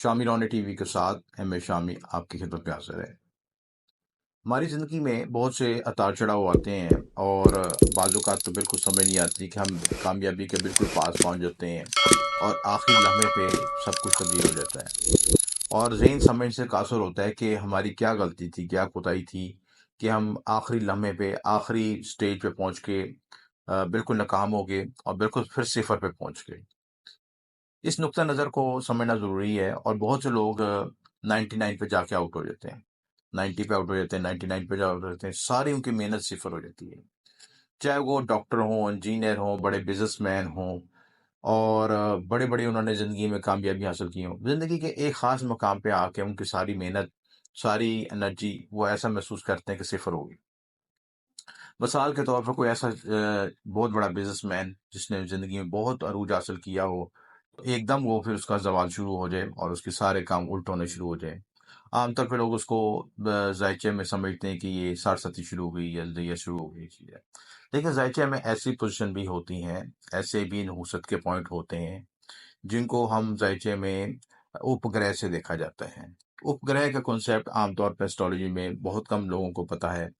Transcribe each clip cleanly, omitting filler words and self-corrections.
Shami Rauni TV के साथ M A Shami आपकी खिदमत में हाजिर है। हमारी ज़िंदगी में बहुत से उतार चढ़ाव आते हैं और बाज़ औक़ात तो बिल्कुल समझ नहीं आती कि हम कामयाबी के बिल्कुल पास पहुंच जाते हैं और आखिरी लम्हे पे सब कुछ तब्दील हो जाता है और ज़हन समझ से कासर होता है कि हमारी क्या गलती थी, क्या कोताही थी कि हम आखिरी लम्हे पे, आखिरी स्टेज पे पहुंच के बिल्कुल नाकाम हो गए और बिल्कुल फिर सिफर पे पहुंच गए। इस नुक्ता नज़र को समझना ज़रूरी है और बहुत से लोग 99 पे जाके आउट हो जाते हैं। 90 पे आउट हो जाते हैं, 99 पे आउट हो जाते हैं, सारी उनकी मेहनत सिफर हो जाती है। चाहे वो डॉक्टर हों, इंजीनियर हों, बड़े बिजनेसमैन हों और बड़े-बड़े उन्होंने ज़िंदगी में कामयाबी हासिल की हो। ज़िंदगी के एक ख़ास मकाम पे आके उनकी सारी मेहनत, सारी एनर्जी वो ऐसा महसूस करते हैं कि सिफर हो गई। मिसाल के तौर पर कोई ऐसा बहुत बड़ा बिजनेसमैन जिसने ज़िंदगी में बहुत अरूज हासिल किया हो, तो एकदम वो फिर उसका ज़वाल शुरू हो जाए और उसके सारे काम उल्ट होने शुरू हो जाए। आमतौर पे लोग उसको ज़ायचे में समझते हैं कि ये साढ़े-साती शुरू हो गई या दैया शुरू हो गई चीज़ है। लेकिन ज़ायचे में ऐसी पोज़ीशन भी होती हैं, ऐसे भी नहुसत के पॉइंट होते हैं, जिनको हम ज़ायचे में उपग्रह से देखा जाता है। उपग्रह का कॉन्सेप्ट आमतौर पे एस्ट्रोलॉजी में बहुत कम लोगों को पता है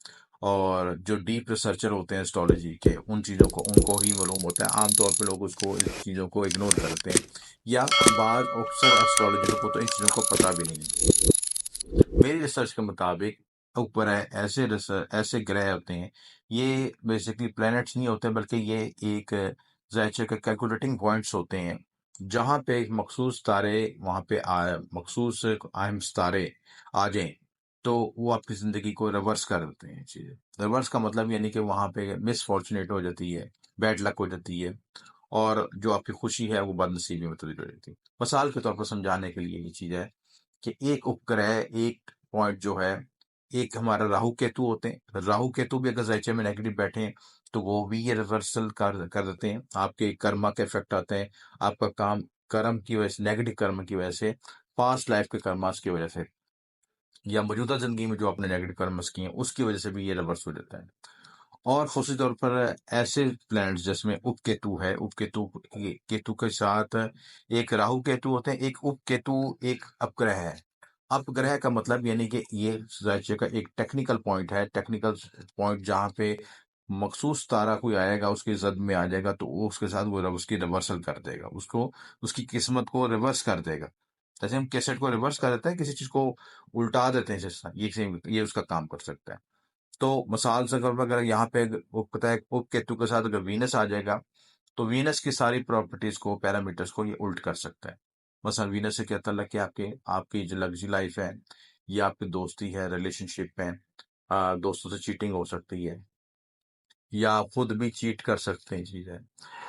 और जो डीप रिसर्चर होते हैं एस्ट्रोलॉजी के, उन चीज़ों को उनको ही मालूम होता है। आमतौर पे लोग उसको इन चीज़ों को इग्नोर करते हैं या बाज़ अक्सर एस्ट्रोलॉजरों को तो इन चीज़ों को पता भी नहीं है। मेरी रिसर्च के मुताबिक उपग्रह ऐसे ग्रह होते हैं, ये बेसिकली प्लैनेट्स नहीं होते बल्कि ये एक ज़ायचे के कैलकुलेटिंग पॉइंट्स होते हैं, जहाँ पे एक मखसूस तारे वहाँ पे मखसूस अहम सितारे आ जाएँ, तो वो आपकी ज़िंदगी को रिवर्स कर देते हैं चीज़ें। रिवर्स का मतलब यानी कि वहाँ पे मिसफॉर्चुनेट हो जाती है, बैड लक हो जाती है और जो आपकी खुशी है वो बदनसीबी में तब्दील हो जाती है। मिसाल के तौर पर समझाने के लिए ये चीज़ है कि एक उपग्रह, एक पॉइंट जो है, एक हमारा राहु केतु होते हैं। राहु केतु भी अगर ज़ायचे में नेगेटिव बैठे हैं, तो वो भी ये रिवर्सल कर देते हैं। आपके कर्मा के इफेक्ट आते हैं। आपका काम कर्म की वजह से, नेगेटिव कर्म की वजह से, पास्ट लाइफ के कर्मास की वजह से या मौजूदा जिंदगी में जो आपने नेगेटिव कर्मस किए हैं, उसकी वजह से भी ये रिवर्स हो जाता है। और खासी तौर पर ऐसे प्लैनेट्स जिसमें उपकेतु है, उपकेतु केतु के साथ एक राहु केतु होते हैं, एक उपकेतु एक अपग्रह है। अपग्रह का मतलब यानी कि ये राज्य का एक टेक्निकल पॉइंट है, टेक्निकल पॉइंट जहाँ पे मखसूस तारा कोई आएगा, उसकी जद में आ जाएगा, तो वो उसके साथ वो उसकी रिवर्सल कर देगा, उसको उसकी किस्मत को रिवर्स कर देगा। जैसे हम कैसेट को रिवर्स कर देते हैं, किसी चीज को उल्टा देते हैं, जैसा ये उसका काम कर सकता है। तो मिसाल से अगर यहाँ पे उप केतु के साथ अगर वीनस आ जाएगा, तो वीनस की सारी प्रॉपर्टीज को, पैरामीटर्स को ये उल्ट कर सकता है। मसलन वीनस से क्या ताल्लुक है, आपके आपकी जो लग्जरी लाइफ है या आपकी दोस्ती है, रिलेशनशिप है, दोस्तों से चीटिंग हो सकती है या आप खुद भी चीट कर सकते हैं चीज है।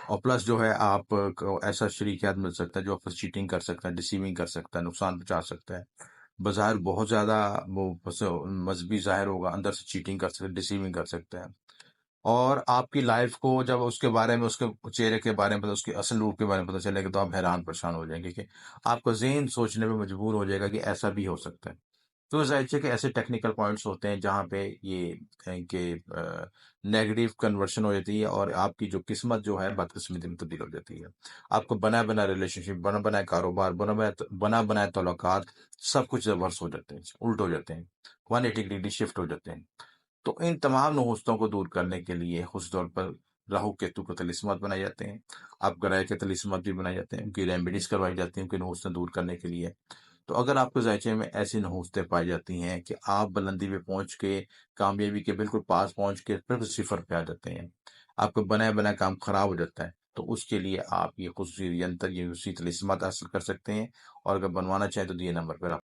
और प्लस जो है आप को ऐसा शरीकियात मिल सकता है जो आपको चीटिंग कर सकता है, डिसीविंग कर सकता है, नुकसान पहुंचा सकता है। बाज़ाहिर बहुत ज़्यादा वो बस मज़हबी ज़ाहिर होगा, अंदर से चीटिंग कर सकता है, डिसीविंग कर सकता है। और आपकी लाइफ को जब उसके बारे में, उसके चेहरे के बारे में पता, उसके असल रूप के बारे में पता चलेगा, तो आप हैरान परेशान हो जाएंगे कि आपका ज़हन सोचने पे मजबूर हो जाएगा कि ऐसा भी हो सकता है। तो ज़ाहिर है कि ऐसे टेक्निकल पॉइंट्स होते हैं जहाँ पे ये है कि नेगेटिव कन्वर्शन हो जाती है और आपकी जो किस्मत जो है बदकिस्मती में तब्दील हो जाती है। आपको बना बना रिलेशनशिप, बना बनाए कारोबार, बना बनाए ताल्लुकात, सब कुछ रिवर्स हो जाते हैं, उल्ट हो जाते हैं, 180 डिग्री शिफ्ट हो जाते हैं। तो इन तमाम नुहुस्तों को दूर करने के लिए खुस तौर पर राहु केतु के तलिस्मात बनाए जाते हैं, आप ग्रह के तलिस्मात भी बनाए जाते हैं, उनकी रेमेडीज करवाई जाती हैं उनकी नुहुस्तें दूर करने के लिए। तो अगर आपके ज़ायचे में ऐसी नहूस्तें पाई जाती हैं कि आप बुलंदी पे पहुंच के, कामयाबी के बिल्कुल पास पहुंच के फिर सिफर पे आ जाते हैं, आपका बनाया बनाया काम खराब हो जाता है, तो उसके लिए आप ये खुसूसी यंत्र, ये खुसूसी तलिस्मात हासिल कर सकते हैं। और अगर बनवाना चाहें तो दिए नंबर पर आप